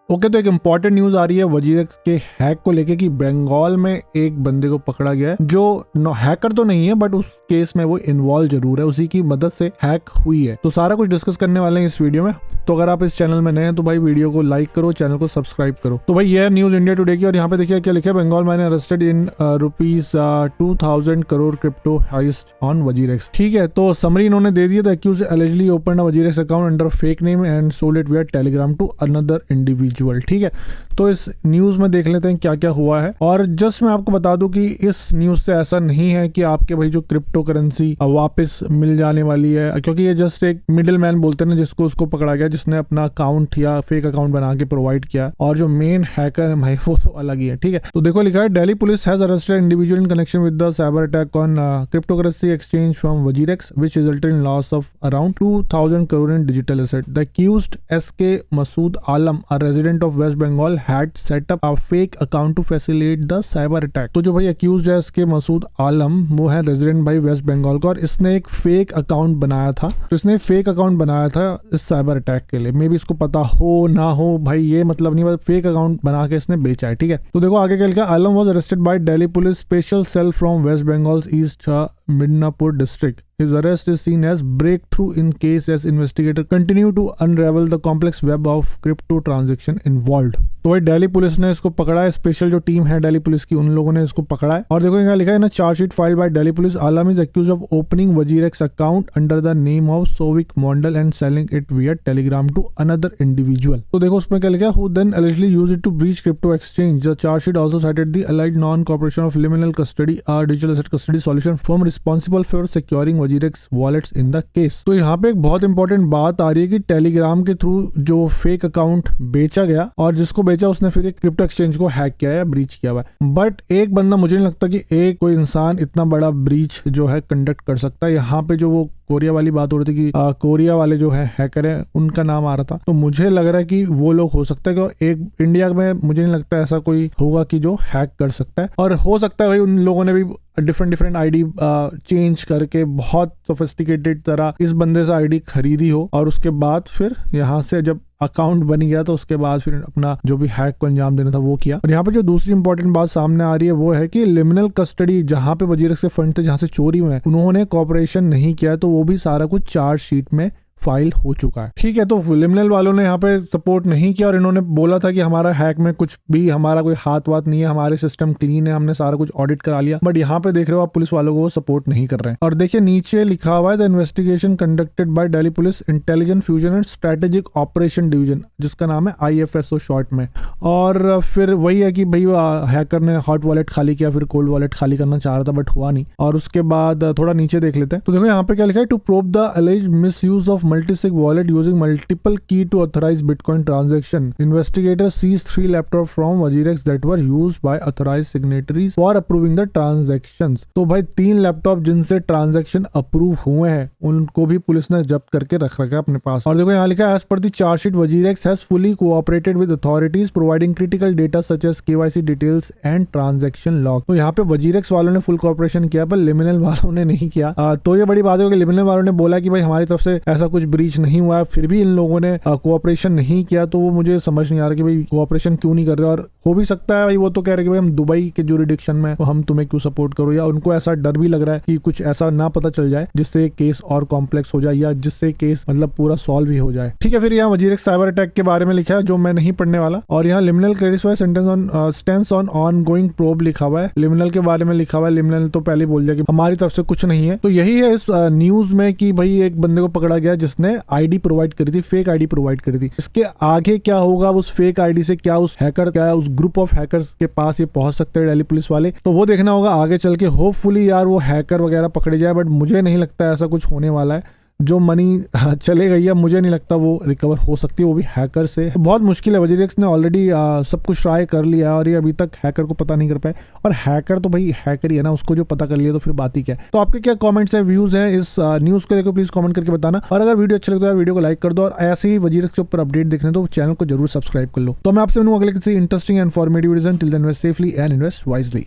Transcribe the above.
Okay, तो एक important news आ रही है वजीरेक्स के हैक को लेके कि बंगाल में एक बंदे को पकड़ा गया है जो हैकर तो नहीं है बट उस केस में वो इन्वॉल्व जरूर है, उसी की मदद से हैक हुई है। तो सारा कुछ डिस्कस करने वाले हैं इस वीडियो में। तो अगर आप इस चैनल में नए हैं तो भाई वीडियो को लाइक करो, चैनल को सब्सक्राइब करो। तो भाई ये है न्यूज इंडिया टुडे की और यहाँ पे देखिए क्या लिखा है, Bengal man arrested in ₹2000 crore crypto heist on WazirX. ठीक है, तो समरी इन्होंने दे दिया। Accused allegedly open a WazirX account under fake name and sold it via Telegram to another individual. ठीक है, तो इस न्यूज में देख लेते हैं क्या क्या हुआ है। और जस्ट मैं आपको बता दूं कि इस न्यूज से ऐसा नहीं है कि आपके भाई जो क्रिप्टो करेंसी वापस मिल जाने वाली है, क्योंकि ये जस्ट एक मिडिल मैन बोलते हैं ना, जिसको उसको पकड़ा गया जिसने अपना अकाउंट या फेक अकाउंट बना के प्रोवाइड किया, और जो मेन हैकर है भाई वो तो अलग ही है। ठीक है, तो देखो लिखा है, Delhi police has arrested individual in connection with the cyber attack on cryptocurrency exchange from WazirX which resulted in loss of around 2000 crore in digital asset. The accused SK Masood Alam, a resident of West Bengal, had set up a fake account to facilitate the cyber attack. तो जो भाई accused है इसके मसूद आलम, वो है resident भाई waste Bengal का, और इसने एक फेक अकाउंट बनाया था। तो इसने फेक अकाउंट बनाया था इस साइबर अटैक के लिए। मे बी इसको पता हो ना हो भाई, ये मतलब नहीं, बस फेक अकाउंट बना के इसने बेचा है। ठीक है, तो देखो आगे क्या लिखा, Alam was arrested by Delhi police special cell from west Bengal east Midnapore district. His arrest is seen as breakthrough in case as investigators continue to unravel the complex web of crypto transaction involved. तो भाई दिल्ली पुलिस ने इसको पकड़ा है, special जो team है Delhi police की उन लोगों ने इसको पकड़ा है। और देखो यहाँ लिखा है ना, chargesheet filed by Delhi police, Alam is accused of opening WazirX account under the name of Souvik Mondal and selling it via Telegram to another individual. तो देखो उसमें क्या लिखा है, who then allegedly used it to breach crypto exchange. The charge sheet also cited the allied non-cooperation of liminal custody, a digital asset custody solution firm responsible for securing WazirX wallets in the case. तो यहाँ पे एक बहुत important बात आ रही है कि Telegram के थ्रू जो फेक अकाउंट बेचा गया और जिसको बेचा उसने फिर एक क्रिप्टो एक्सचेंज को हैक किया या ब्रीच किया हुआ है। बट एक बंदा, मुझे नहीं लगता कि एक कोई इंसान इतना बड़ा ब्रीच जो है कंडक्ट कर सकता है। यहाँ पे जो वो कोरिया वाली बात हो रही थी कि कोरिया वाले जो है हैकर है उनका नाम आ रहा था, तो मुझे लग रहा है कि वो लोग हो सकता है कि एक इंडिया में मुझे नहीं लगता ऐसा कोई होगा कि जो हैक कर सकता है। और हो सकता है भाई उन लोगों ने भी डिफरेंट आईडी चेंज करके बहुत सोफिस्टिकेटेड तरह इस बंदे से आईडी खरीदी हो, और उसके बाद फिर यहाँ से जब अकाउंट बन गया तो उसके बाद फिर अपना जो भी हैक को अंजाम देना था वो किया। और यहाँ पे जो दूसरी इंपॉर्टेंट बात सामने आ रही है वो है कि लिमिनल कस्टडी, जहाँ पे वजीरेक्स से फंड थे जहाँ से चोरी हुए, उन्होंने कॉपरेशन नहीं किया, तो वो भी सारा कुछ चार्ज शीट में फाइल हो चुका है। ठीक है, तो लिमिनल वालों ने यहाँ पे सपोर्ट नहीं किया और इन्होंने बोला था कि हमारा हैक में कुछ भी, हमारा कोई हाथ वात नहीं है, हमारे सिस्टम क्लीन है, हमने सारा कुछ ऑडिट करा लिया। बट यहाँ पे देख रहे हो आप पुलिस वालों को सपोर्ट नहीं कर रहे हैं। और देखिए नीचे लिखा हुआ है, the investigation conducted by Delhi police intelligent fusion and strategic operation division, जिसका नाम है IFSO शॉर्ट में। और फिर वही है कि भाई हैकर ने हॉट वॉलेट खाली किया, फिर कोल्ड वॉलेट खाली करना चाह रहा था बट हुआ नहीं। और उसके बाद थोड़ा नीचे देख लेते हैं, तो देखो यहाँ पे क्या लिखा है, to prove the alleged misuse of multi-sig wallet using multiple key to authorize Bitcoin transaction. Investigators seized 3 laptops from Wajirex that were used by authorized signatories for approving the transactions. तो भाई 3 लैपटॉप जिनसे transaction approve हुए हैं उनको भी police ने जब्त करके रख रखा है अपने पास। और देखो यहाँ लिखा है, as per the chargesheet WazirX has fully cooperated with authorities providing critical data such as KYC details and transaction log. तो यहाँ पे वजीरेक्स वालों ने फुल कोऑपरेशन किया पर लिमिनल वालों ने नहीं किया। तो ये बड़ी बात है कि लिमिनल वालों ने बोला कि भाई हमारी तरफ से ऐसा कुछ ब्रीच नहीं हुआ, फिर भी इन लोगों ने कोऑपरेशन नहीं किया। तो वो मुझे समझ नहीं आ रहा कि भाई कोऑपरेशन क्यों नहीं कर रहे। और हो भी सकता है भाई वो तो कह रहे कि भाई हम दुबई के जुरिडिक्शन में, तो हम तुम्हें क्यों सपोर्ट करो, या उनको ऐसा डर भी लग रहा है कि कुछ ऐसा ना पता चल जाए जिससे केस और कॉम्प्लेक्स हो जाए या जिससे केस मतलब पूरा सॉल्व ही हो जाए। ठीक है, फिर यहाँ वजीरेक्स साइबर अटैक के बारे में लिखा है जो मैं नहीं पढ़ने वाला। और यहाँ liminal clarify stance on ongoing probe लिखा हुआ है। लिमिनल के बारे में लिखा हुआ है, लिमिनल तो पहले बोल दिया कि हमारी तरफ से कुछ नहीं है। तो यही है इस न्यूज में कि भाई एक बंदे को पकड़ा गया जिसने आईडी प्रोवाइड करी थी, फेक आईडी प्रोवाइड करी थी। इसके आगे क्या होगा, उस फेक आईडी से क्या उस हैकर, क्या उस ग्रुप ऑफ हैकर्स के पास ये पहुंच सकते हैं दिल्ली पुलिस वाले, तो वो देखना होगा आगे चल के। होपफुली यार वो हैकर वगैरह पकड़े जाए, बट मुझे नहीं लगता ऐसा कुछ होने वाला है। जो मनी चले गई है मुझे नहीं लगता वो रिकवर हो सकती है, वो भी हैकर से। बहुत मुश्किल है। वजीरेक्स ने ऑलरेडी सब कुछ ट्राई कर लिया और ये अभी तक हैकर को पता नहीं कर पाए। और हैकर तो भाई हैकर ही है ना, उसको जो पता कर लिया तो फिर बात ही क्या है। तो आपके क्या कमेंट्स हैं, व्यूज हैं इस न्यूज को लेकर, प्लीज कमेंट करके बताना। और अगर वीडियो अच्छा लगता है वीडियो को लाइक कर दो, और ऐसे ही वजीरेक्स के ऊपर अपडेट देखने तो चैनल को जरूर सब्सक्राइब कर लो। तो मैं आपसे मिलूंगा अगले किसी interesting and informative video. Till then invest safely and invest wisely.